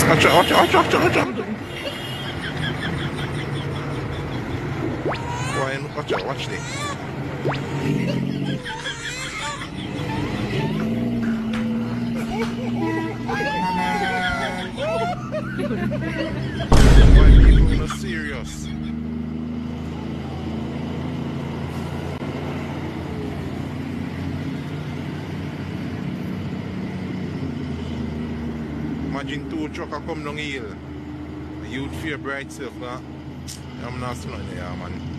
Watch out, watch out, watch out, watch out. Why, watch out, watch this. Why people not serious? Imagine two truckers come down the hill. The youth fear bright self, huh? I'm not slowing there, man.